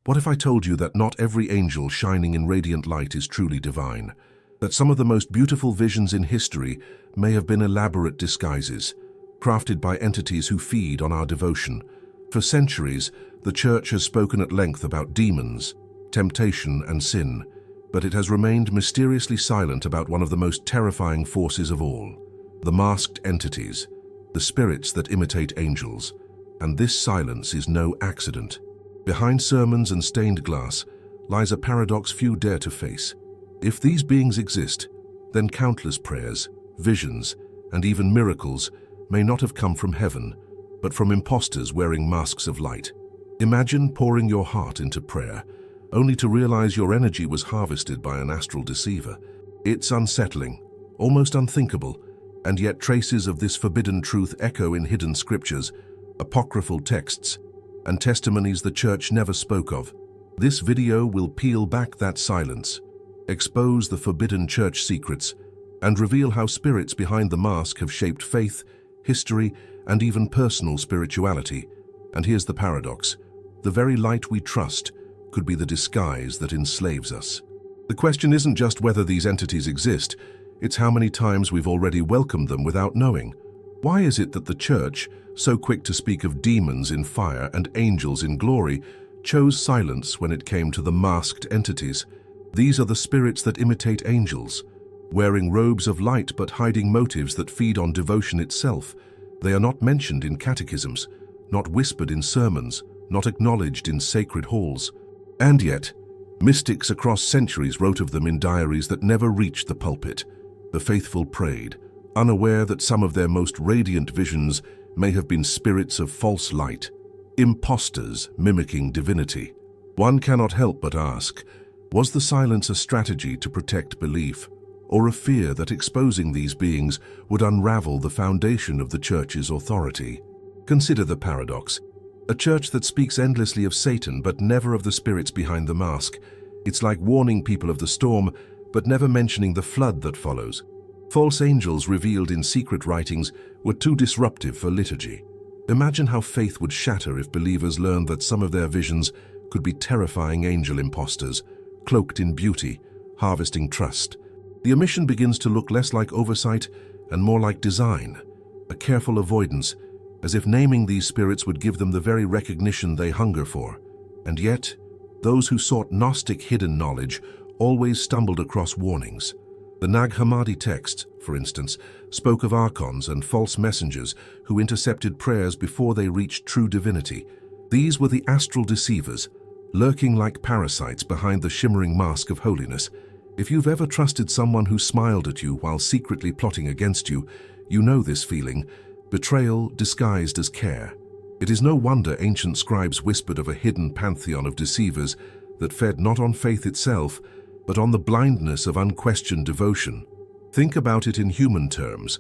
What if I told you that not every angel shining in radiant light is truly divine? That some of the most beautiful visions in history may have been elaborate disguises, crafted by entities who feed on our devotion. For centuries, the Church has spoken at length about demons, temptation, and sin, but it has remained mysteriously silent about one of the most terrifying forces of all: the masked entities, the spirits that imitate angels. And this silence is no accident. Behind sermons and stained glass lies a paradox few dare to face. If these beings exist, then countless prayers, visions, and even miracles may not have come from heaven, but from impostors wearing masks of light. Imagine pouring your heart into prayer, only to realize your energy was harvested by an astral deceiver. It's unsettling, almost unthinkable, and yet traces of this forbidden truth echo in hidden scriptures, apocryphal texts, and testimonies the Church never spoke of. This video will peel back that silence, expose the forbidden Church secrets, and reveal how spirits behind the mask have shaped faith, history, and even personal spirituality. And here's the paradox: the very light we trust could be the disguise that enslaves us. The question isn't just whether these entities exist, it's how many times we've already welcomed them without knowing. Why is it that the Church, so quick to speak of demons in fire and angels in glory, chose silence when it came to the masked entities? These are the spirits that imitate angels, wearing robes of light but hiding motives that feed on devotion itself. They are not mentioned in catechisms, not whispered in sermons, not acknowledged in sacred halls. And yet, mystics across centuries wrote of them in diaries that never reached the pulpit. The faithful prayed, unaware that some of their most radiant visions may have been spirits of false light, impostors mimicking divinity. One cannot help but ask, was the silence a strategy to protect belief, or a fear that exposing these beings would unravel the foundation of the Church's authority? Consider the paradox. A Church that speaks endlessly of Satan but never of the spirits behind the mask. It's like warning people of the storm, but never mentioning the flood that follows. False angels revealed in secret writings were too disruptive for liturgy. Imagine how faith would shatter if believers learned that some of their visions could be terrifying angel impostors, cloaked in beauty, harvesting trust. The omission begins to look less like oversight and more like design, a careful avoidance, as if naming these spirits would give them the very recognition they hunger for. And yet, those who sought Gnostic hidden knowledge always stumbled across warnings. The Nag Hammadi text, for instance, spoke of archons and false messengers who intercepted prayers before they reached true divinity. These were the astral deceivers, lurking like parasites behind the shimmering mask of holiness. If you've ever trusted someone who smiled at you while secretly plotting against you, you know this feeling: betrayal disguised as care. It is no wonder ancient scribes whispered of a hidden pantheon of deceivers that fed not on faith itself, but on the blindness of unquestioned devotion. Think about it in human terms.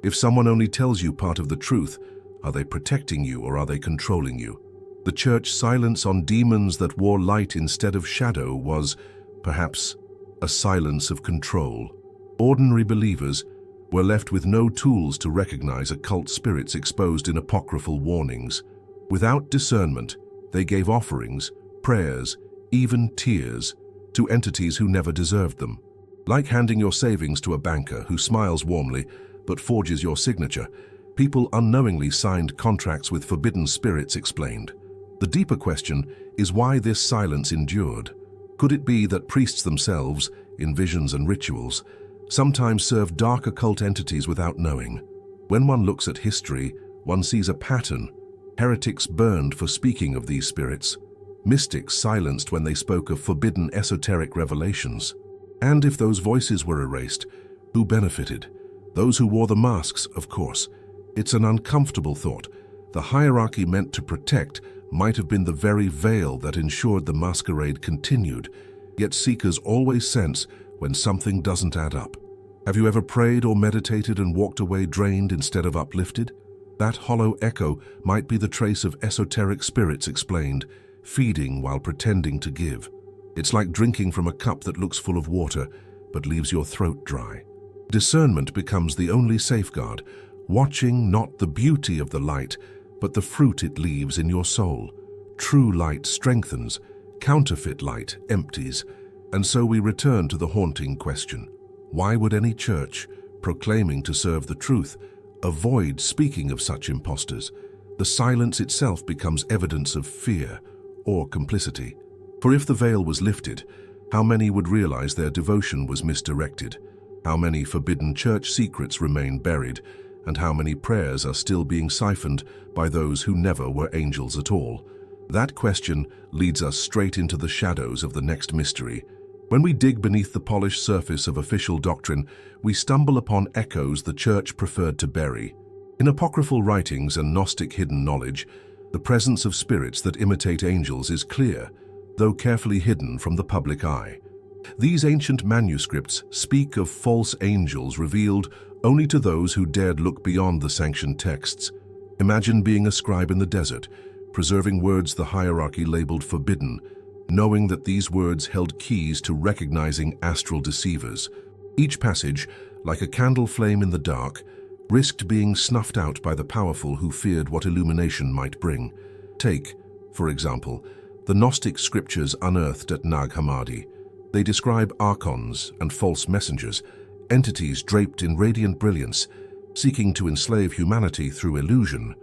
If someone only tells you part of the truth, are they protecting you or are they controlling you? The Church's silence on demons that wore light instead of shadow was, perhaps, a silence of control. Ordinary believers were left with no tools to recognize occult spirits exposed in apocryphal warnings. Without discernment, they gave offerings, prayers, even tears, to entities who never deserved them. Like handing your savings to a banker who smiles warmly but forges your signature, people unknowingly signed contracts with forbidden spirits explained. The deeper question is why this silence endured. Could it be that priests themselves, in visions and rituals, sometimes served dark occult entities without knowing? When one looks at history, one sees a pattern. Heretics burned for speaking of these spirits. Mystics silenced when they spoke of forbidden esoteric revelations. And if those voices were erased, who benefited? Those who wore the masks, of course. It's an uncomfortable thought. The hierarchy meant to protect might have been the very veil that ensured the masquerade continued, yet seekers always sense when something doesn't add up. Have you ever prayed or meditated and walked away drained instead of uplifted? That hollow echo might be the trace of esoteric spirits explained, feeding while pretending to give. It's like drinking from a cup that looks full of water, but leaves your throat dry. Discernment becomes the only safeguard, watching not the beauty of the light, but the fruit it leaves in your soul. True light strengthens, Counterfeit light empties, and so we return to the haunting question. Why would any church, proclaiming to serve the truth, avoid speaking of such impostors? The silence itself becomes evidence of fear or complicity. For if the veil was lifted, how many would realize their devotion was misdirected? How many forbidden church secrets remain buried? And how many prayers are still being siphoned by those who never were angels at all? That question leads us straight into the shadows of the next mystery. When we dig beneath the polished surface of official doctrine, we stumble upon echoes the church preferred to bury. In apocryphal writings and Gnostic hidden knowledge, the presence of spirits that imitate angels is clear, though carefully hidden from the public eye. These ancient manuscripts speak of false angels revealed only to those who dared look beyond the sanctioned texts. Imagine being a scribe in the desert, preserving words the hierarchy labeled forbidden, knowing that these words held keys to recognizing astral deceivers. Each passage, like a candle flame in the dark, risked being snuffed out by the powerful who feared what illumination might bring. Take, for example, the Gnostic scriptures unearthed at Nag Hammadi. They describe archons and false messengers, entities draped in radiant brilliance, seeking to enslave humanity through illusion.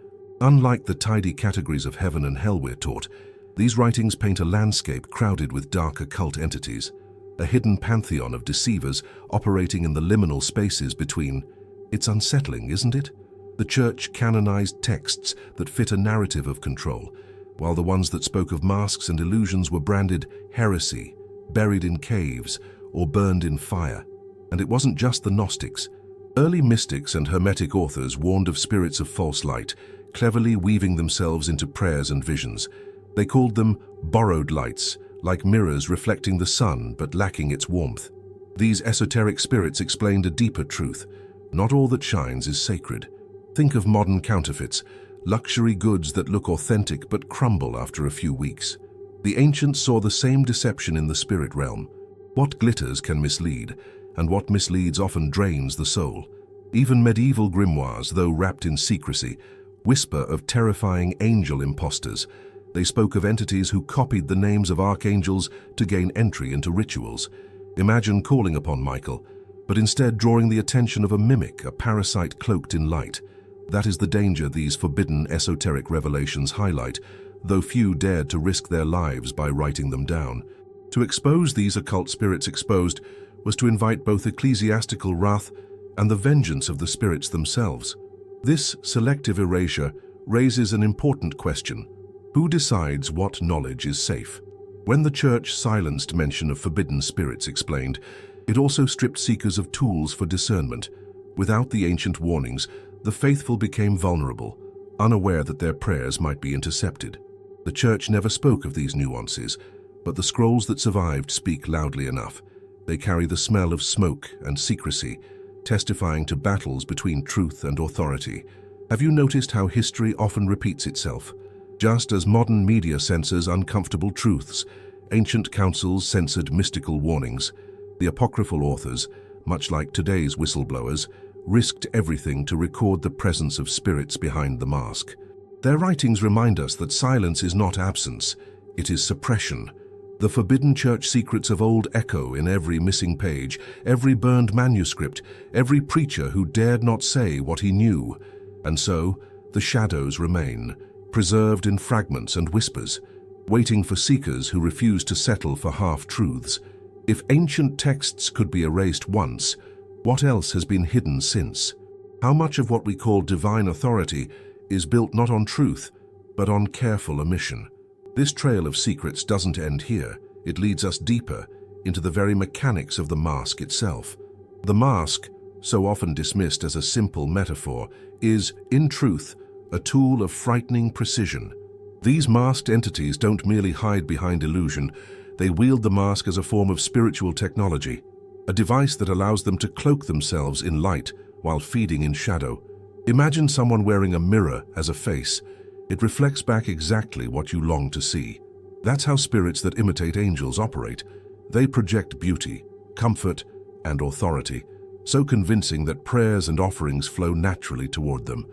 Unlike the tidy categories of heaven and hell we're taught, these writings paint a landscape crowded with dark occult entities, a hidden pantheon of deceivers operating in the liminal spaces between. It's unsettling, isn't it? The church canonized texts that fit a narrative of control, while the ones that spoke of masks and illusions were branded heresy, buried in caves, or burned in fire. And it wasn't just the Gnostics. Early mystics and Hermetic authors warned of spirits of false light, cleverly weaving themselves into prayers and visions. They called them borrowed lights, like mirrors reflecting the sun but lacking its warmth. These esoteric spirits explained a deeper truth. Not all that shines is sacred. Think of modern counterfeits, luxury goods that look authentic but crumble after a few weeks. The ancients saw the same deception in the spirit realm. What glitters can mislead, and what misleads often drains the soul. Even medieval grimoires, though wrapped in secrecy, whisper of terrifying angel impostors. They spoke of entities who copied the names of archangels to gain entry into rituals. Imagine calling upon Michael, but instead drawing the attention of a mimic, a parasite cloaked in light. That is the danger these forbidden esoteric revelations highlight, though few dared to risk their lives by writing them down. To expose these occult spirits exposed was to invite both ecclesiastical wrath and the vengeance of the spirits themselves. This selective erasure raises an important question. Who decides what knowledge is safe? When the church silenced mention of forbidden spirits explained, it also stripped seekers of tools for discernment. Without the ancient warnings, the faithful became vulnerable, unaware that their prayers might be intercepted. The church never spoke of these nuances, but the scrolls that survived speak loudly enough. They carry the smell of smoke and secrecy, testifying to battles between truth and authority. Have you noticed how history often repeats itself? Just as modern media censors uncomfortable truths, ancient councils censored mystical warnings. The apocryphal authors, much like today's whistleblowers, risked everything to record the presence of spirits behind the mask. Their writings remind us that silence is not absence, it is suppression. The forbidden church secrets of old echo in every missing page, every burned manuscript, every preacher who dared not say what he knew. And so, the shadows remain, preserved in fragments and whispers, waiting for seekers who refuse to settle for half-truths. If ancient texts could be erased once, what else has been hidden since? How much of what we call divine authority is built not on truth, but on careful omission? This trail of secrets doesn't end here. It leads us deeper into the very mechanics of the mask itself. The mask, so often dismissed as a simple metaphor, is, in truth, a tool of frightening precision. These masked entities don't merely hide behind illusion, they wield the mask as a form of spiritual technology, a device that allows them to cloak themselves in light while feeding in shadow. Imagine someone wearing a mirror as a face. It reflects back exactly what you long to see. That's how spirits that imitate angels operate. They project beauty, comfort, and authority, so convincing that prayers and offerings flow naturally toward them.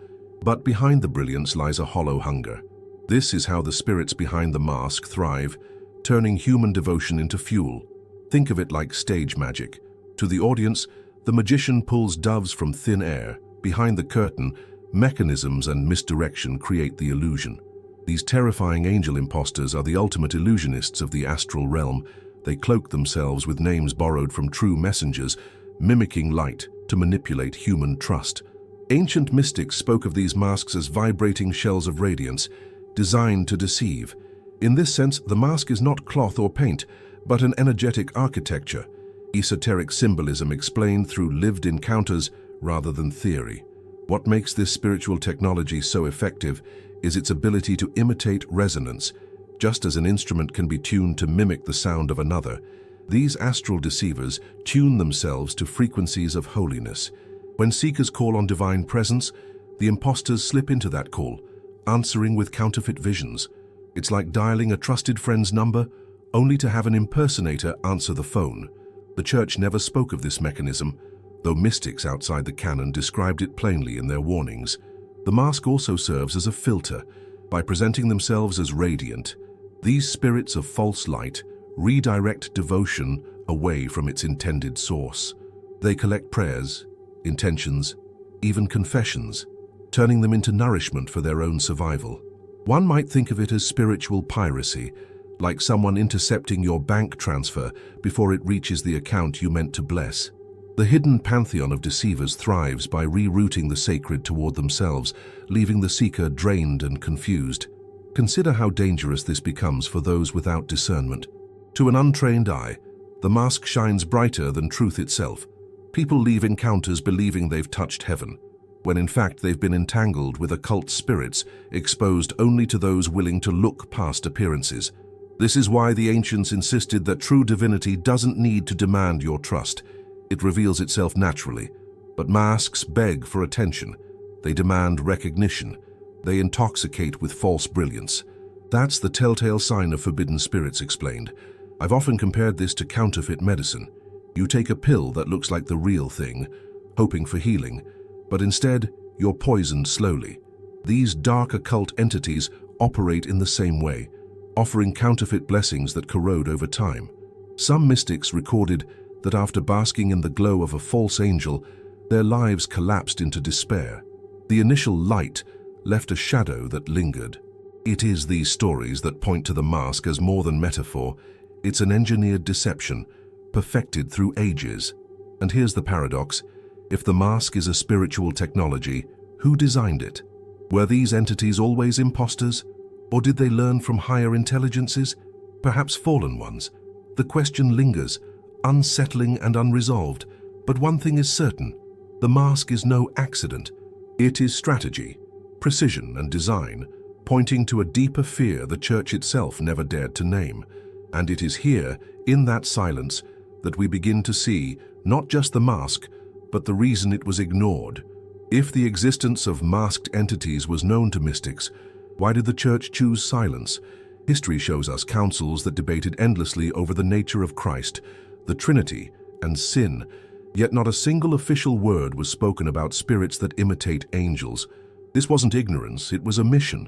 But behind the brilliance lies a hollow hunger. This is how the spirits behind the mask thrive, turning human devotion into fuel. Think of it like stage magic. To the audience, the magician pulls doves from thin air. Behind the curtain, mechanisms and misdirection create the illusion. These terrifying angel imposters are the ultimate illusionists of the astral realm. They cloak themselves with names borrowed from true messengers, mimicking light to manipulate human trust. Ancient mystics spoke of these masks as vibrating shells of radiance, designed to deceive. In this sense, the mask is not cloth or paint, but an energetic architecture, esoteric symbolism explained through lived encounters rather than theory. What makes this spiritual technology so effective is its ability to imitate resonance. Just as an instrument can be tuned to mimic the sound of another, these astral deceivers tune themselves to frequencies of holiness. When seekers call on divine presence, the imposters slip into that call, answering with counterfeit visions. It's like dialing a trusted friend's number, only to have an impersonator answer the phone. The church never spoke of this mechanism, though mystics outside the canon described it plainly in their warnings. The mask also serves as a filter. By presenting themselves as radiant, these spirits of false light redirect devotion away from its intended source. They collect prayers, intentions, even confessions, turning them into nourishment for their own survival. One might think of it as spiritual piracy, like someone intercepting your bank transfer before it reaches the account you meant to bless. The hidden pantheon of deceivers thrives by rerouting the sacred toward themselves, leaving the seeker drained and confused. Consider how dangerous this becomes for those without discernment. To an untrained eye, the mask shines brighter than truth itself. People leave encounters believing they've touched heaven, when in fact they've been entangled with occult spirits exposed only to those willing to look past appearances. This is why the ancients insisted that true divinity doesn't need to demand your trust. It reveals itself naturally. But masks beg for attention. They demand recognition. They intoxicate with false brilliance. That's the telltale sign of forbidden spirits explained. I've often compared this to counterfeit medicine. You take a pill that looks like the real thing, hoping for healing, but instead you're poisoned slowly. These dark occult entities operate in the same way, offering counterfeit blessings that corrode over time. Some mystics recorded that after basking in the glow of a false angel, their lives collapsed into despair. The initial light left a shadow that lingered. It is these stories that point to the mask as more than metaphor. It's an engineered deception, perfected through ages. And here's the paradox. If the mask is a spiritual technology, who designed it? Were these entities always imposters? Or did they learn from higher intelligences, perhaps fallen ones? The question lingers, unsettling and unresolved. But one thing is certain, the mask is no accident. It is strategy, precision and design, pointing to a deeper fear the church itself never dared to name. And it is here, in that silence, that we begin to see not just the mask, but the reason it was ignored. If the existence of masked entities was known to mystics, why did the church choose silence? History shows us councils that debated endlessly over the nature of Christ, the Trinity, and sin, yet not a single official word was spoken about spirits that imitate angels. This wasn't ignorance, it was a mission.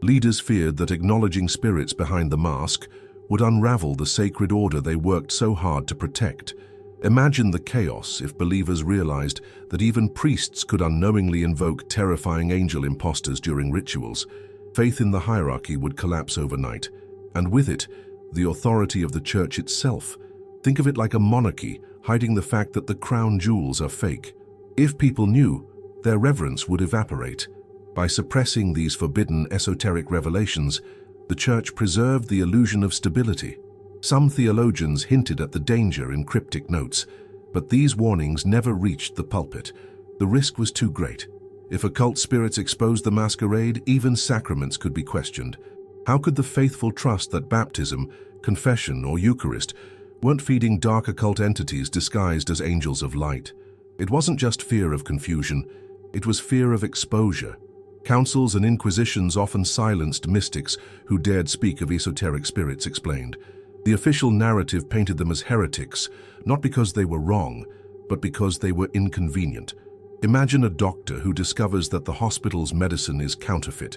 Leaders feared that acknowledging spirits behind the mask would unravel the sacred order they worked so hard to protect. Imagine the chaos if believers realized that even priests could unknowingly invoke terrifying angel imposters during rituals. Faith in the hierarchy would collapse overnight, and with it, the authority of the church itself. Think of it like a monarchy, hiding the fact that the crown jewels are fake. If people knew, their reverence would evaporate. By suppressing these forbidden esoteric revelations, the church preserved the illusion of stability. Some theologians hinted at the danger in cryptic notes, but these warnings never reached the pulpit. The risk was too great. If occult spirits exposed the masquerade, even sacraments could be questioned. How could the faithful trust that baptism, confession, or Eucharist weren't feeding dark occult entities disguised as angels of light? It wasn't just fear of confusion, it was fear of exposure. Councils and inquisitions often silenced mystics who dared speak of esoteric spirits explained. The official narrative painted them as heretics, not because they were wrong, but because they were inconvenient. Imagine a doctor who discovers that the hospital's medicine is counterfeit.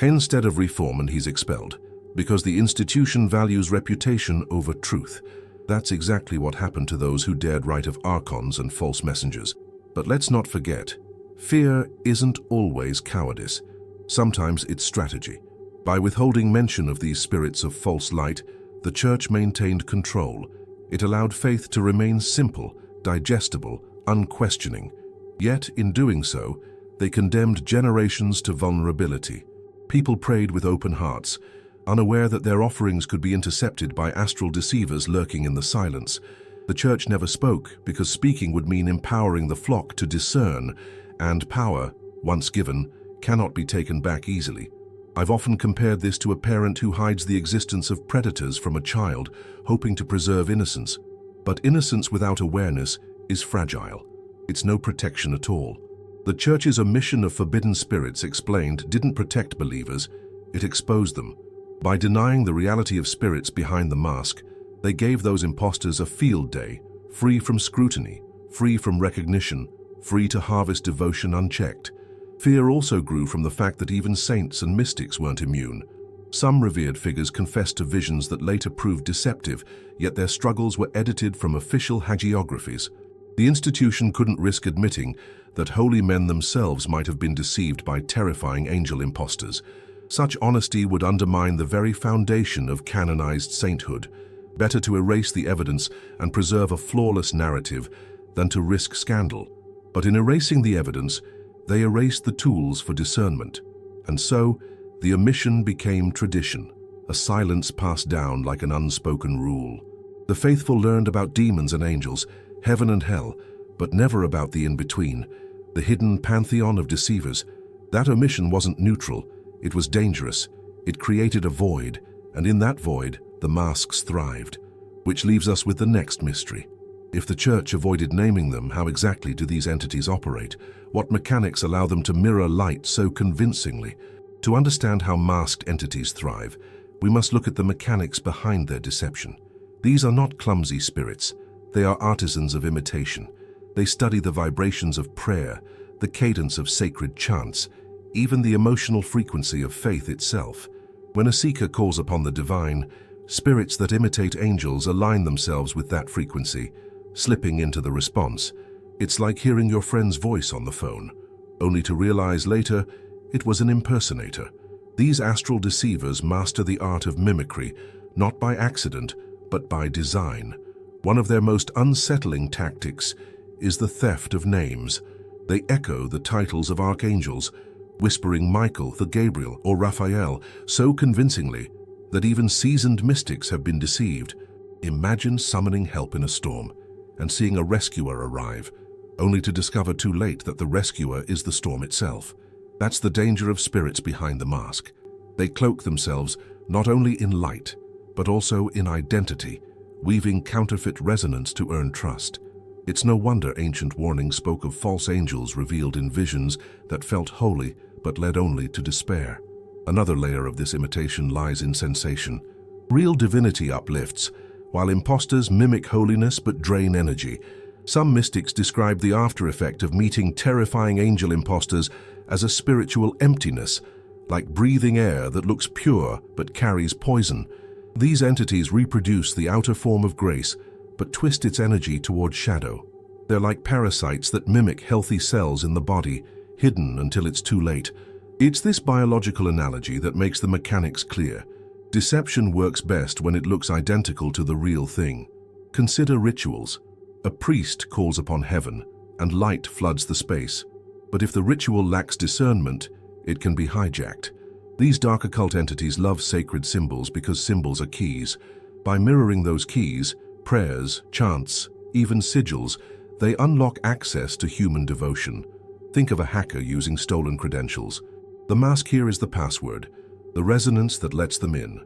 Instead of reform, and he's expelled. because the institution values reputation over truth. That's exactly what happened to those who dared write of archons and false messengers. But let's not forget, fear isn't always cowardice. Sometimes it's strategy. By withholding mention of these spirits of false light, the Church maintained control. It allowed faith to remain simple, digestible, unquestioning. Yet, in doing so, they condemned generations to vulnerability. People prayed with open hearts, unaware that their offerings could be intercepted by astral deceivers lurking in the silence. The Church never spoke because speaking would mean empowering the flock to discern, and power, once given, cannot be taken back easily. I've often compared this to a parent who hides the existence of predators from a child, hoping to preserve innocence. But innocence without awareness is fragile. It's no protection at all. The Church's omission of forbidden spirits explained didn't protect believers, it exposed them. By denying the reality of spirits behind the mask, they gave those impostors a field day, free from scrutiny, free from recognition, free to harvest devotion unchecked. Fear also grew from the fact that even saints and mystics weren't immune. Some revered figures confessed to visions that later proved deceptive, yet their struggles were edited from official hagiographies. The institution couldn't risk admitting that holy men themselves might have been deceived by terrifying angel impostors. Such honesty would undermine the very foundation of canonized sainthood. Better to erase the evidence and preserve a flawless narrative than to risk scandal. But in erasing the evidence, they erased the tools for discernment. And so, the omission became tradition, a silence passed down like an unspoken rule. The faithful learned about demons and angels, heaven and hell, but never about the in-between, the hidden pantheon of deceivers. That omission wasn't neutral, it was dangerous. It created a void, and in that void, the masks thrived. Which leaves us with the next mystery. If the Church avoided naming them, how exactly do these entities operate? What mechanics allow them to mirror light so convincingly? To understand how masked entities thrive, we must look at the mechanics behind their deception. These are not clumsy spirits. They are artisans of imitation. They study the vibrations of prayer, the cadence of sacred chants, even the emotional frequency of faith itself. When a seeker calls upon the divine, spirits that imitate angels align themselves with that frequency, slipping into the response. It's like hearing your friend's voice on the phone, only to realize later it was an impersonator. These astral deceivers master the art of mimicry, not by accident, but by design. One of their most unsettling tactics is the theft of names. They echo the titles of archangels, whispering Michael, the Gabriel, or Raphael so convincingly that even seasoned mystics have been deceived. Imagine summoning help in a storm and seeing a rescuer arrive, only to discover too late that the rescuer is the storm itself. That's the danger of spirits behind the mask. They cloak themselves not only in light, but also in identity, weaving counterfeit resonance to earn trust. It's no wonder ancient warnings spoke of false angels revealed in visions that felt holy but led only to despair. Another layer of this imitation lies in sensation. Real divinity uplifts, while imposters mimic holiness but drain energy. Some mystics describe the after effect of meeting terrifying angel imposters as a spiritual emptiness, like breathing air that looks pure but carries poison. These entities reproduce the outer form of grace, but twist its energy toward shadow. They're like parasites that mimic healthy cells in the body, hidden until it's too late. It's this biological analogy that makes the mechanics clear. Deception works best when it looks identical to the real thing. Consider rituals. A priest calls upon heaven, and light floods the space. But if the ritual lacks discernment, it can be hijacked. These dark occult entities love sacred symbols because symbols are keys. By mirroring those keys, prayers, chants, even sigils, they unlock access to human devotion. Think of a hacker using stolen credentials. The mask here is the password, the resonance that lets them in.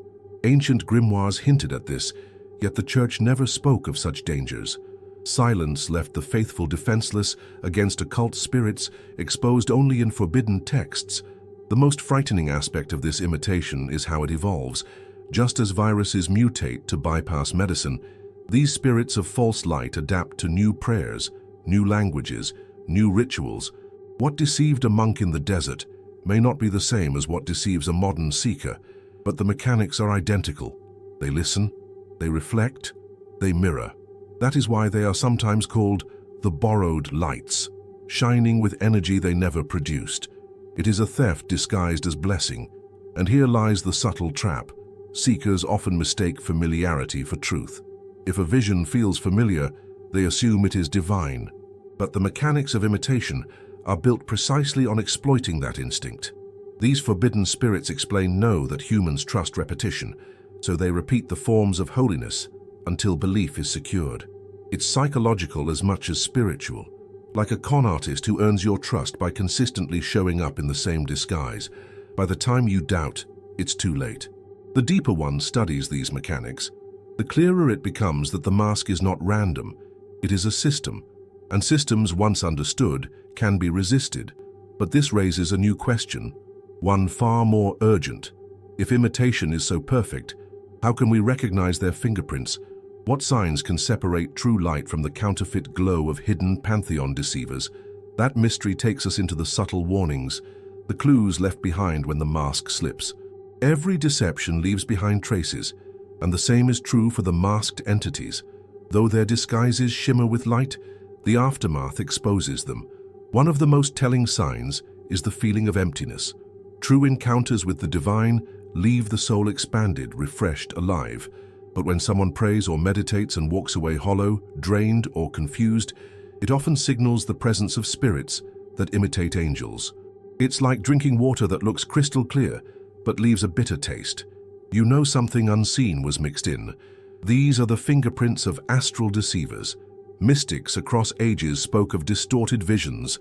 Ancient grimoires hinted at this, yet the Church never spoke of such dangers. Silence left the faithful defenseless against occult spirits exposed only in forbidden texts. The most frightening aspect of this imitation is how it evolves. Just as viruses mutate to bypass medicine, these spirits of false light adapt to new prayers, new languages, new rituals. What deceived a monk in the desert may not be the same as what deceives a modern seeker, but the mechanics are identical. They listen, they reflect, they mirror. That is why they are sometimes called the borrowed lights, shining with energy they never produced. It is a theft disguised as blessing, and here lies the subtle trap. Seekers often mistake familiarity for truth. If a vision feels familiar, they assume it is divine. But the mechanics of imitation are built precisely on exploiting that instinct. These forbidden spirits know that humans trust repetition, so they repeat the forms of holiness until belief is secured. It's psychological as much as spiritual, like a con artist who earns your trust by consistently showing up in the same disguise. By the time you doubt, it's too late. The deeper one studies these mechanics, the clearer it becomes that the mask is not random, it is a system, and systems once understood can be resisted. But this raises a new question, one far more urgent. If imitation is so perfect, how can we recognize their fingerprints? What signs can separate true light from the counterfeit glow of hidden pantheon deceivers? That mystery takes us into the subtle warnings, the clues left behind when the mask slips. Every deception leaves behind traces, and the same is true for the masked entities. Though their disguises shimmer with light, the aftermath exposes them. One of the most telling signs is the feeling of emptiness. True encounters with the divine leave the soul expanded, refreshed, alive. But when someone prays or meditates and walks away hollow, drained, or confused, it often signals the presence of spirits that imitate angels. It's like drinking water that looks crystal clear, but leaves a bitter taste. You know something unseen was mixed in. These are the fingerprints of astral deceivers. Mystics across ages spoke of distorted visions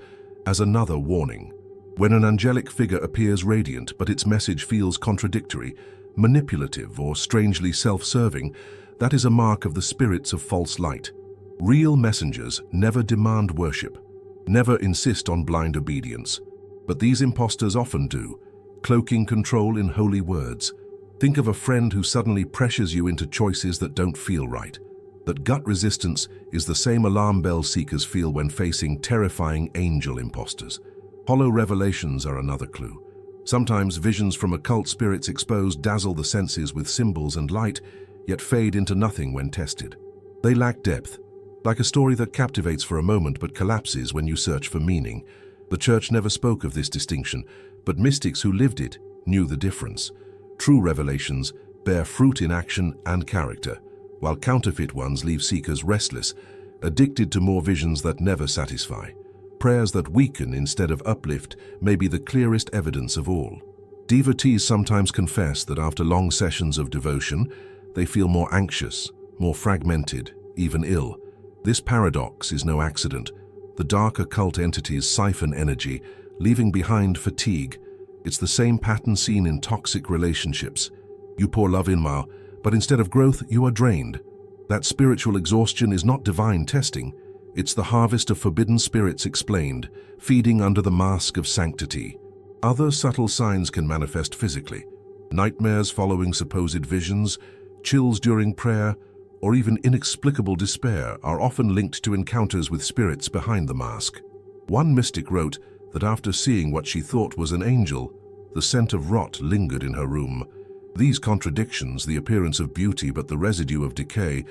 as another warning. When an angelic figure appears radiant, but its message feels contradictory, manipulative, or strangely self-serving, that is a mark of the spirits of false light. Real messengers never demand worship, never insist on blind obedience. But these imposters often do, cloaking control in holy words. Think of a friend who suddenly pressures you into choices that don't feel right. That gut resistance is the same alarm bell seekers feel when facing terrifying angel imposters. Hollow revelations are another clue. Sometimes visions from occult spirits exposed dazzle the senses with symbols and light, yet fade into nothing when tested. They lack depth, like a story that captivates for a moment but collapses when you search for meaning. The church never spoke of this distinction, but mystics who lived it knew the difference. True revelations bear fruit in action and character, while counterfeit ones leave seekers restless, addicted to more visions that never satisfy. Prayers that weaken instead of uplift may be the clearest evidence of all. Devotees sometimes confess that after long sessions of devotion, they feel more anxious, more fragmented, even ill. This paradox is no accident. The dark occult entities siphon energy, leaving behind fatigue. It's the same pattern seen in toxic relationships. You pour love in, but instead of growth, you are drained. That spiritual exhaustion is not divine testing. It's the harvest of forbidden spirits explained, feeding under the mask of sanctity. Other subtle signs can manifest physically. Nightmares following supposed visions, chills during prayer, or even inexplicable despair are often linked to encounters with spirits behind the mask. One mystic wrote that after seeing what she thought was an angel, the scent of rot lingered in her room. These contradictions, the appearance of beauty but the residue of decay,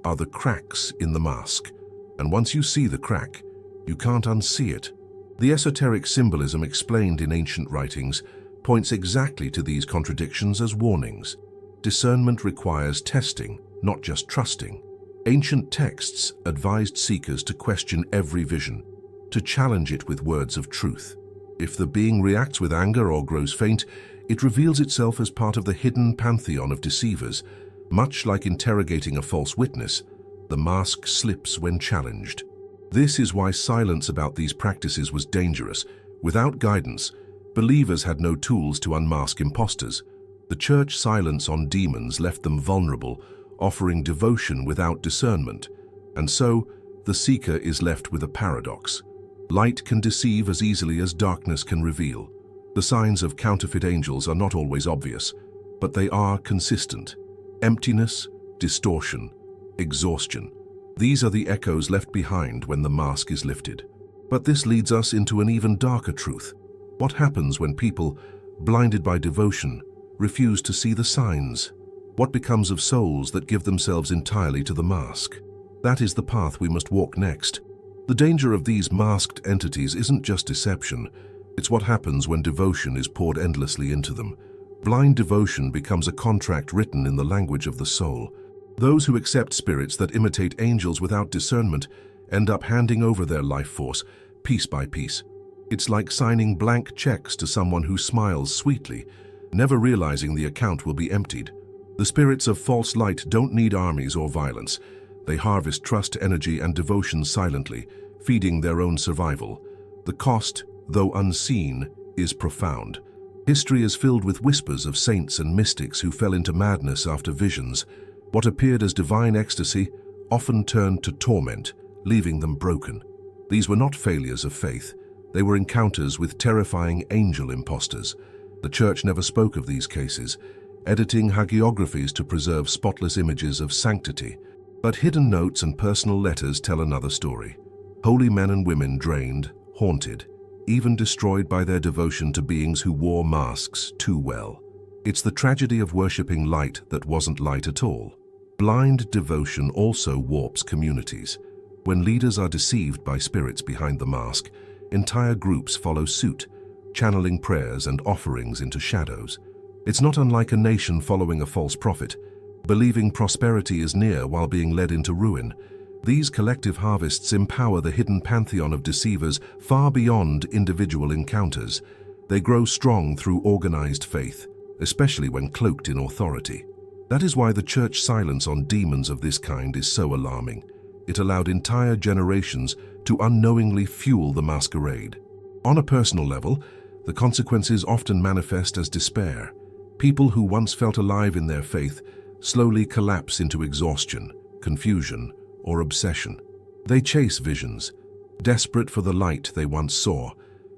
are the cracks in the mask. And once you see the crack, you can't unsee it. The esoteric symbolism explained in ancient writings points exactly to these contradictions as warnings. Discernment requires testing, not just trusting. Ancient texts advised seekers to question every vision, to challenge it with words of truth. If the being reacts with anger or grows faint, it reveals itself as part of the hidden pantheon of deceivers. Much like interrogating a false witness, the mask slips when challenged. This is why silence about these practices was dangerous. Without guidance, believers had no tools to unmask imposters. The church silence on demons left them vulnerable, offering devotion without discernment. And so, the seeker is left with a paradox. Light can deceive as easily as darkness can reveal. The signs of counterfeit angels are not always obvious, but they are consistent. Emptiness, distortion, exhaustion. These are the echoes left behind when the mask is lifted. But this leads us into an even darker truth. What happens when people, blinded by devotion, refuse to see the signs? What becomes of souls that give themselves entirely to the mask? That is the path we must walk next. The danger of these masked entities isn't just deception, it's what happens when devotion is poured endlessly into them. Blind devotion becomes a contract written in the language of the soul. Those who accept spirits that imitate angels without discernment end up handing over their life force, piece by piece. It's like signing blank checks to someone who smiles sweetly, never realizing the account will be emptied. The spirits of false light don't need armies or violence. They harvest trust, energy, and devotion silently, feeding their own survival. The cost, though unseen, is profound. History is filled with whispers of saints and mystics who fell into madness after visions. What appeared as divine ecstasy often turned to torment, leaving them broken. These were not failures of faith. They were encounters with terrifying angel impostors. The Church never spoke of these cases, editing hagiographies to preserve spotless images of sanctity. But hidden notes and personal letters tell another story. Holy men and women drained, haunted, even destroyed by their devotion to beings who wore masks too well. It's the tragedy of worshipping light that wasn't light at all. Blind devotion also warps communities. When leaders are deceived by spirits behind the mask, entire groups follow suit, channeling prayers and offerings into shadows. It's not unlike a nation following a false prophet, believing prosperity is near while being led into ruin. These collective harvests empower the hidden pantheon of deceivers far beyond individual encounters. They grow strong through organized faith, especially when cloaked in authority. That is why the Church silence on demons of this kind is so alarming. It allowed entire generations to unknowingly fuel the masquerade. On a personal level, the consequences often manifest as despair. People who once felt alive in their faith slowly collapse into exhaustion, confusion, or obsession. They chase visions, desperate for the light they once saw,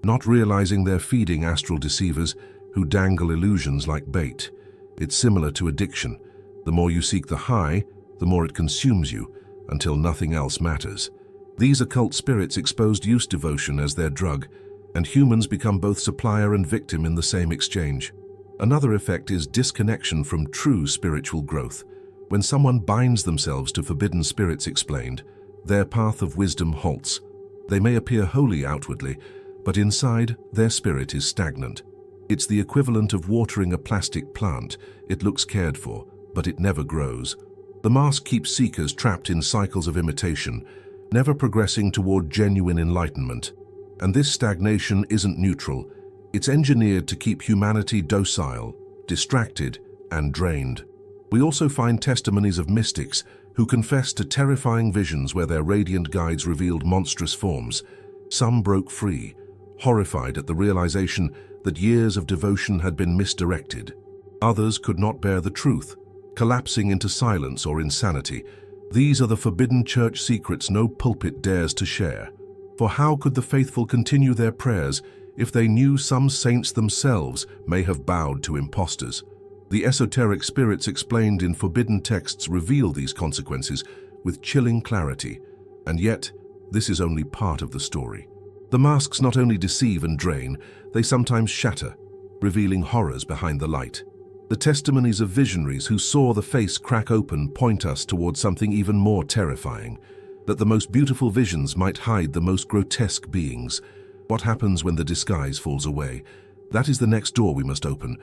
not realizing they're feeding astral deceivers who dangle illusions like bait. It's similar to addiction. The more you seek the high, the more it consumes you, until nothing else matters. These occult spirits exposed use devotion as their drug, and humans become both supplier and victim in the same exchange. Another effect is disconnection from true spiritual growth. When someone binds themselves to forbidden spirits explained, their path of wisdom halts. They may appear holy outwardly, but inside, their spirit is stagnant. It's the equivalent of watering a plastic plant. It looks cared for, but it never grows. The mask keeps seekers trapped in cycles of imitation, never progressing toward genuine enlightenment. And this stagnation isn't neutral. It's engineered to keep humanity docile, distracted, and drained. We also find testimonies of mystics who confessed to terrifying visions where their radiant guides revealed monstrous forms. Some broke free, horrified at the realization that years of devotion had been misdirected. Others could not bear the truth, collapsing into silence or insanity. These are the forbidden church secrets no pulpit dares to share. For how could the faithful continue their prayers if they knew some saints themselves may have bowed to impostors? The esoteric spirits explained in forbidden texts reveal these consequences with chilling clarity, and yet this is only part of the story. The masks not only deceive and drain, they sometimes shatter, revealing horrors behind the light. The testimonies of visionaries who saw the face crack open point us towards something even more terrifying, that the most beautiful visions might hide the most grotesque beings. What happens when the disguise falls away? That is the next door we must open.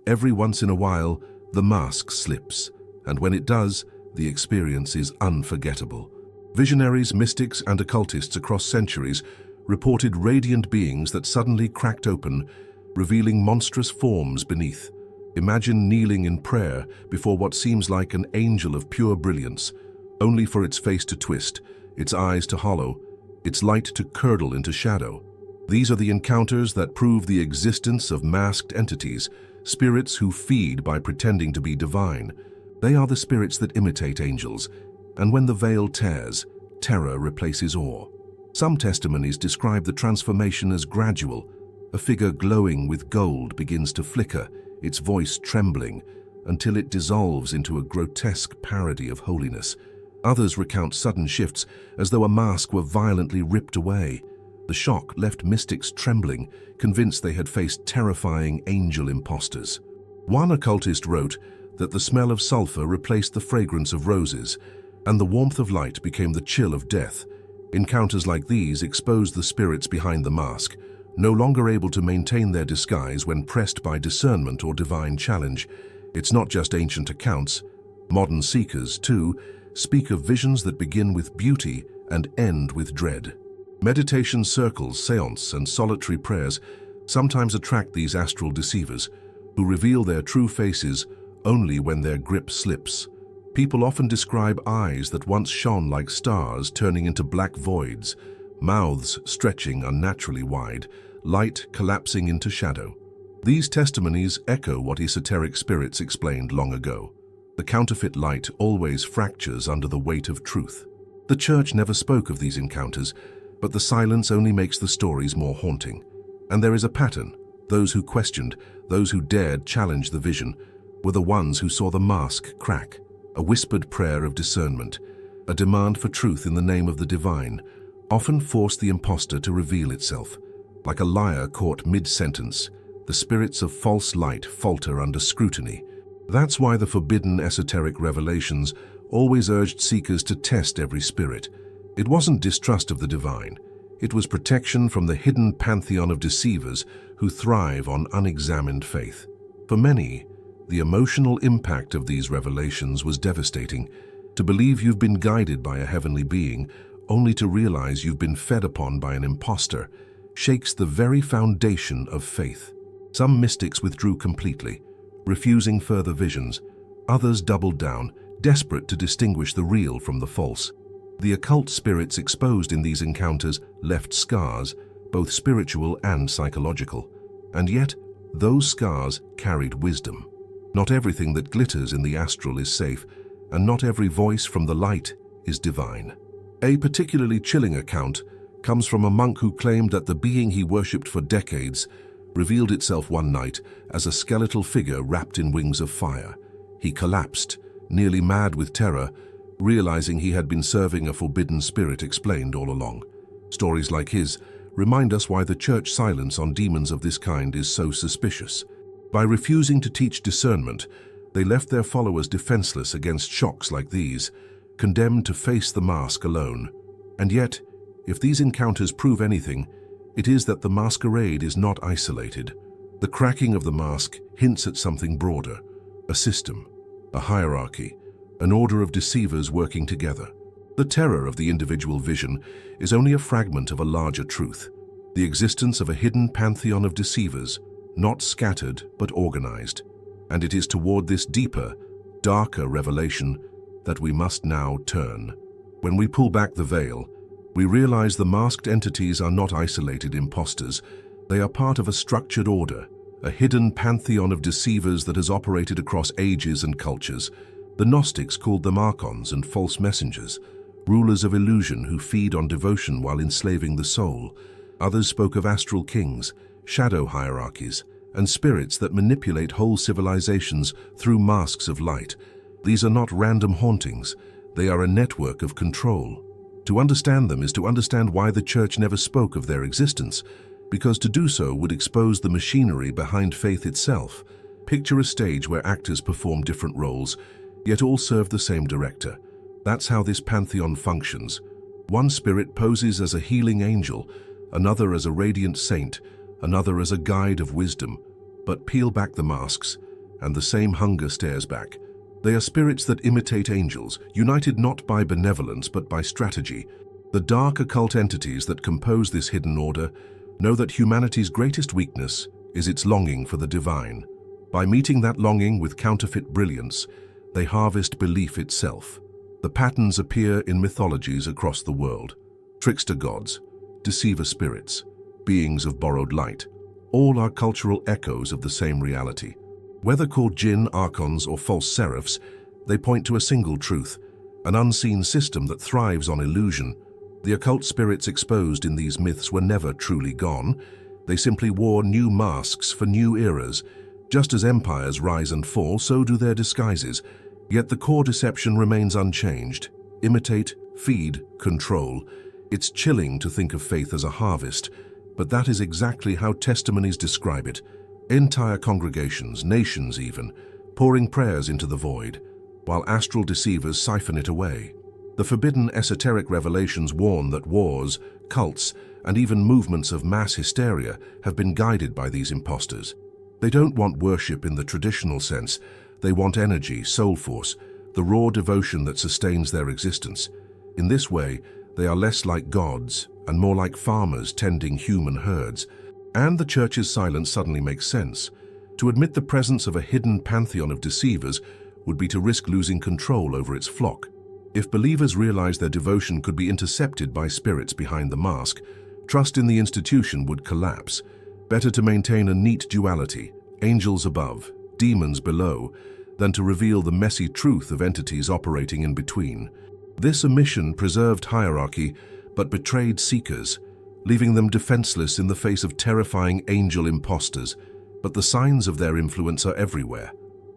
Every once in a while, the mask slips, and when it does, the experience is unforgettable. Visionaries, mystics, and occultists across centuries reported radiant beings that suddenly cracked open, revealing monstrous forms beneath. Imagine kneeling in prayer before what seems like an angel of pure brilliance, only for its face to twist, its eyes to hollow, its light to curdle into shadow. These are the encounters that prove the existence of masked entities, spirits who feed by pretending to be divine. They are the spirits that imitate angels, and when the veil tears, terror replaces awe. Some testimonies describe the transformation as gradual. A figure glowing with gold begins to flicker, its voice trembling, until it dissolves into a grotesque parody of holiness. Others recount sudden shifts, as though a mask were violently ripped away. The shock left mystics trembling, convinced they had faced terrifying angel impostors. One occultist wrote that the smell of sulfur replaced the fragrance of roses, and the warmth of light became the chill of death. Encounters like these exposed the spirits behind the mask, no longer able to maintain their disguise when pressed by discernment or divine challenge. It's not just ancient accounts. Modern seekers, too, speak of visions that begin with beauty and end with dread. Meditation circles, seance, and solitary prayers sometimes attract these astral deceivers, who reveal their true faces only when their grip slips. People often describe eyes that once shone like stars turning into black voids, mouths stretching unnaturally wide, light collapsing into shadow. These testimonies echo what esoteric spirits explained long ago. The counterfeit light always fractures under the weight of truth. The church never spoke of these encounters, but the silence only makes the stories more haunting. And there is a pattern. Those who questioned, those who dared challenge the vision, were the ones who saw the mask crack, a whispered prayer of discernment, a demand for truth in the name of the divine, often forced the impostor to reveal itself. Like a liar caught mid-sentence, the spirits of false light falter under scrutiny. That's why the forbidden esoteric revelations always urged seekers to test every spirit. It wasn't distrust of the divine. It was protection from the hidden pantheon of deceivers who thrive on unexamined faith. For many, the emotional impact of these revelations was devastating. To believe you've been guided by a heavenly being, only to realize you've been fed upon by an impostor, shakes the very foundation of faith. Some mystics withdrew completely, refusing further visions. Others doubled down, desperate to distinguish the real from the false. The occult spirits exposed in these encounters left scars, both spiritual and psychological. And yet, those scars carried wisdom. Not everything that glitters in the astral is safe, and not every voice from the light is divine. A particularly chilling account comes from a monk who claimed that the being he worshipped for decades revealed itself one night as a skeletal figure wrapped in wings of fire. He collapsed, nearly mad with terror, realizing he had been serving a forbidden spirit explained all along. Stories like his remind us why the church silence on demons of this kind is so suspicious. By refusing to teach discernment, they left their followers defenseless against shocks like these, condemned to face the mask alone. And yet, if these encounters prove anything, it is that the masquerade is not isolated. The cracking of the mask hints at something broader, a system, a hierarchy, an order of deceivers working together. The terror of the individual vision is only a fragment of a larger truth, the existence of a hidden pantheon of deceivers, not scattered but organized. And it is toward this deeper, darker revelation that we must now turn. When we pull back the veil, we realize the masked entities are not isolated imposters. They are part of a structured order, a hidden pantheon of deceivers that has operated across ages and cultures. The Gnostics called them archons and false messengers, rulers of illusion who feed on devotion while enslaving the soul. Others spoke of astral kings, shadow hierarchies, and spirits that manipulate whole civilizations through masks of light. These are not random hauntings. They are a network of control. To understand them is to understand why the church never spoke of their existence, because to do so would expose the machinery behind faith itself. Picture a stage where actors perform different roles, yet all serve the same director. That's how this pantheon functions. One spirit poses as a healing angel, another as a radiant saint, another as a guide of wisdom. But peel back the masks, and the same hunger stares back. They are spirits that imitate angels, united not by benevolence but by strategy. The dark occult entities that compose this hidden order know that humanity's greatest weakness is its longing for the divine. By meeting that longing with counterfeit brilliance, they harvest belief itself. The patterns appear in mythologies across the world. Trickster gods, deceiver spirits, beings of borrowed light. All are cultural echoes of the same reality. Whether called jinn, archons, or false seraphs, they point to a single truth, an unseen system that thrives on illusion. The occult spirits exposed in these myths were never truly gone. They simply wore new masks for new eras. Just as empires rise and fall, so do their disguises. Yet the core deception remains unchanged. Imitate, feed, control. It's chilling to think of faith as a harvest, but that is exactly how testimonies describe it. Entire congregations, nations even, pouring prayers into the void, while astral deceivers siphon it away. The forbidden esoteric revelations warn that wars, cults, and even movements of mass hysteria have been guided by these imposters. They don't want worship in the traditional sense. They want energy, soul force, the raw devotion that sustains their existence. In this way, they are less like gods and more like farmers tending human herds. And the church's silence suddenly makes sense. To admit the presence of a hidden pantheon of deceivers would be to risk losing control over its flock. If believers realize their devotion could be intercepted by spirits behind the mask, trust in the institution would collapse. Better to maintain a neat duality, angels above, demons below, than to reveal the messy truth of entities operating in between. This omission preserved hierarchy, but betrayed seekers, leaving them defenseless in the face of terrifying angel imposters. But the signs of their influence are everywhere.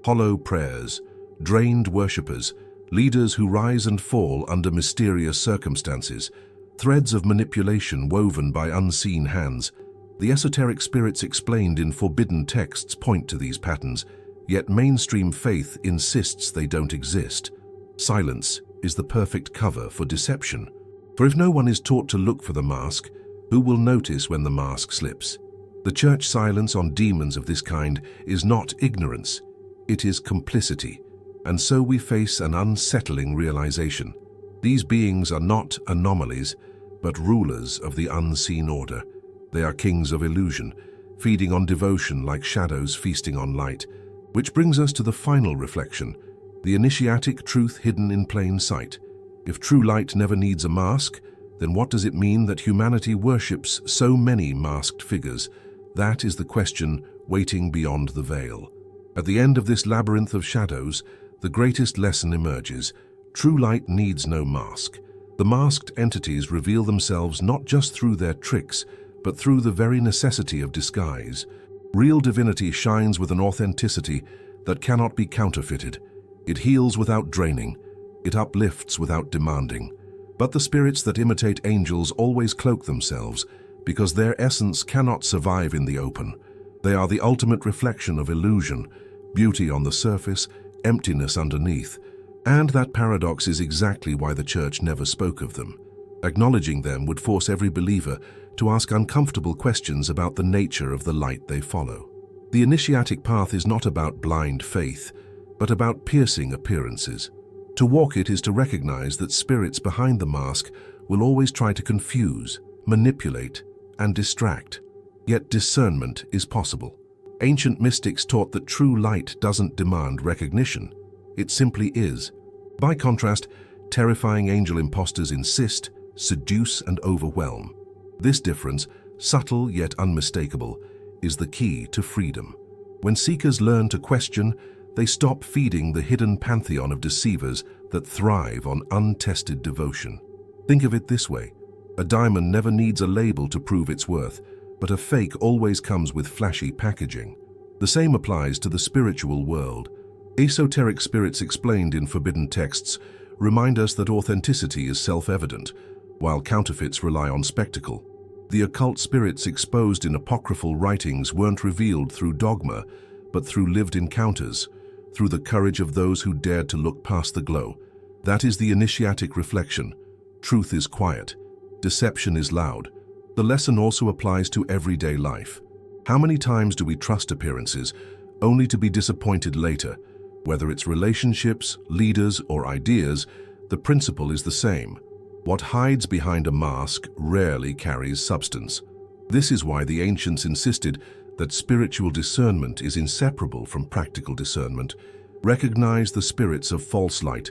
Hollow prayers, drained worshippers, leaders who rise and fall under mysterious circumstances, threads of manipulation woven by unseen hands. The esoteric spirits explained in forbidden texts point to these patterns, yet mainstream faith insists they don't exist. Silence is the perfect cover for deception. For if no one is taught to look for the mask, who will notice when the mask slips? The church silence on demons of this kind is not ignorance, it is complicity. And so we face an unsettling realization. These beings are not anomalies, but rulers of the unseen order. They are kings of illusion, feeding on devotion like shadows feasting on light. Which brings us to the final reflection, the initiatic truth hidden in plain sight. If true light never needs a mask, then what does it mean that humanity worships so many masked figures? That is the question waiting beyond the veil. At the end of this labyrinth of shadows, the greatest lesson emerges. True light needs no mask. The masked entities reveal themselves not just through their tricks, but through the very necessity of disguise. Real divinity shines with an authenticity that cannot be counterfeited. It heals without draining. It uplifts without demanding. But the spirits that imitate angels always cloak themselves, because their essence cannot survive in the open. They are the ultimate reflection of illusion, beauty on the surface, emptiness underneath. And that paradox is exactly why the church never spoke of them. Acknowledging them would force every believer to ask uncomfortable questions about the nature of the light they follow. The initiatic path is not about blind faith, but about piercing appearances. To walk it is to recognize that spirits behind the mask will always try to confuse, manipulate, and distract. Yet discernment is possible. Ancient mystics taught that true light doesn't demand recognition. It simply is. By contrast, terrifying angel imposters insist, seduce, and overwhelm. This difference, subtle yet unmistakable, is the key to freedom. When seekers learn to question, they stop feeding the hidden pantheon of deceivers that thrive on untested devotion. Think of it this way. A diamond never needs a label to prove its worth, but a fake always comes with flashy packaging. The same applies to the spiritual world. Esoteric spirits explained in forbidden texts remind us that authenticity is self-evident, while counterfeits rely on spectacle. The occult spirits exposed in apocryphal writings weren't revealed through dogma, but through lived encounters, through the courage of those who dared to look past the glow. That is the initiatic reflection. Truth is quiet. Deception is loud. The lesson also applies to everyday life. How many times do we trust appearances, only to be disappointed later? Whether it's relationships, leaders, or ideas, the principle is the same. What hides behind a mask rarely carries substance. This is why the ancients insisted that spiritual discernment is inseparable from practical discernment. Recognize the spirits of false light,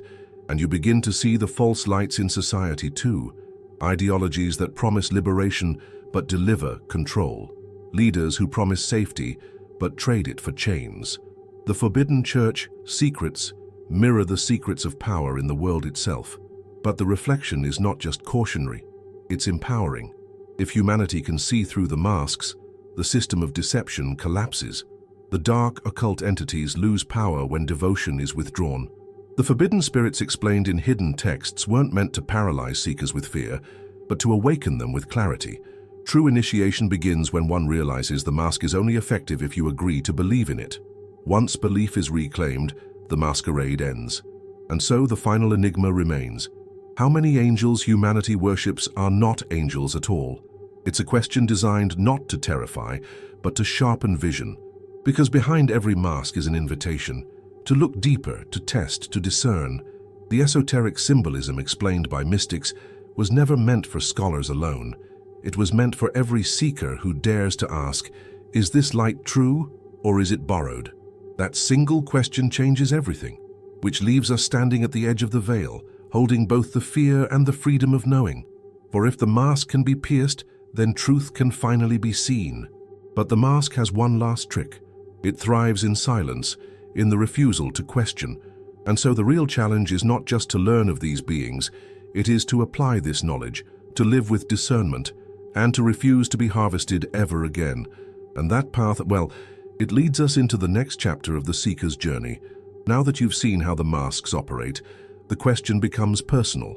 and you begin to see the false lights in society too. Ideologies that promise liberation but deliver control. Leaders who promise safety but trade it for chains. The forbidden church secrets mirror the secrets of power in the world itself. But the reflection is not just cautionary, it's empowering. If humanity can see through the masks, the system of deception collapses. The dark occult entities lose power when devotion is withdrawn. The forbidden spirits explained in hidden texts weren't meant to paralyze seekers with fear, but to awaken them with clarity. True initiation begins when one realizes the mask is only effective if you agree to believe in it. Once belief is reclaimed, the masquerade ends. And so the final enigma remains. How many angels humanity worships are not angels at all? It's a question designed not to terrify, but to sharpen vision. Because behind every mask is an invitation to look deeper, to test, to discern. The esoteric symbolism explained by mystics was never meant for scholars alone. It was meant for every seeker who dares to ask, is this light true or is it borrowed? That single question changes everything, which leaves us standing at the edge of the veil, holding both the fear and the freedom of knowing. For if the mask can be pierced, then truth can finally be seen. But the mask has one last trick. It thrives in silence, in the refusal to question. And so the real challenge is not just to learn of these beings, it is to apply this knowledge, to live with discernment, and to refuse to be harvested ever again. And that path, well, it leads us into the next chapter of the seeker's journey. Now that you've seen how the masks operate, the question becomes personal.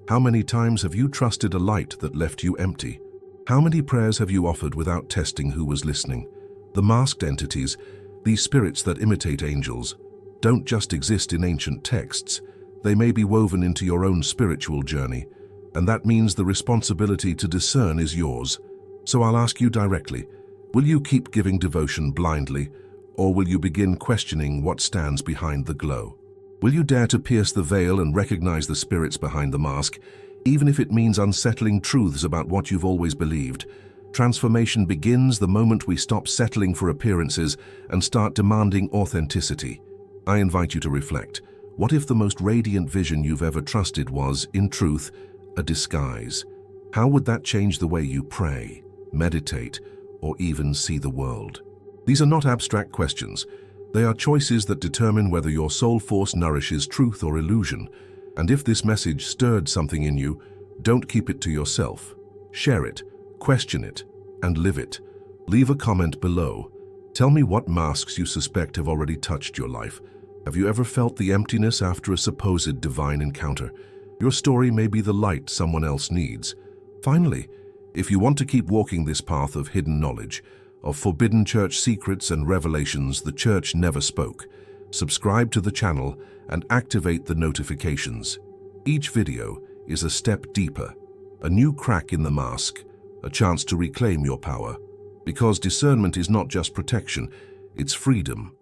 How many times have you trusted a light that left you empty? How many prayers have you offered without testing who was listening? The masked entities, these spirits that imitate angels, don't just exist in ancient texts. They may be woven into your own spiritual journey, and that means the responsibility to discern is yours. So I'll ask you directly, will you keep giving devotion blindly, or will you begin questioning what stands behind the glow? Will you dare to pierce the veil and recognize the spirits behind the mask, even if it means unsettling truths about what you've always believed? Transformation begins the moment we stop settling for appearances and start demanding authenticity. I invite you to reflect. What if the most radiant vision you've ever trusted was, in truth, a disguise? How would that change the way you pray, meditate, or even see the world? These are not abstract questions. They are choices that determine whether your soul force nourishes truth or illusion. And if this message stirred something in you, don't keep it to yourself. Share it, question it, and live it. Leave a comment below. Tell me what masks you suspect have already touched your life. Have you ever felt the emptiness after a supposed divine encounter? Your story may be the light someone else needs. Finally, if you want to keep walking this path of hidden knowledge, of forbidden church secrets and revelations the church never spoke, subscribe to the channel and activate the notifications. Each video is a step deeper, a new crack in the mask, a chance to reclaim your power. Because discernment is not just protection, it's freedom.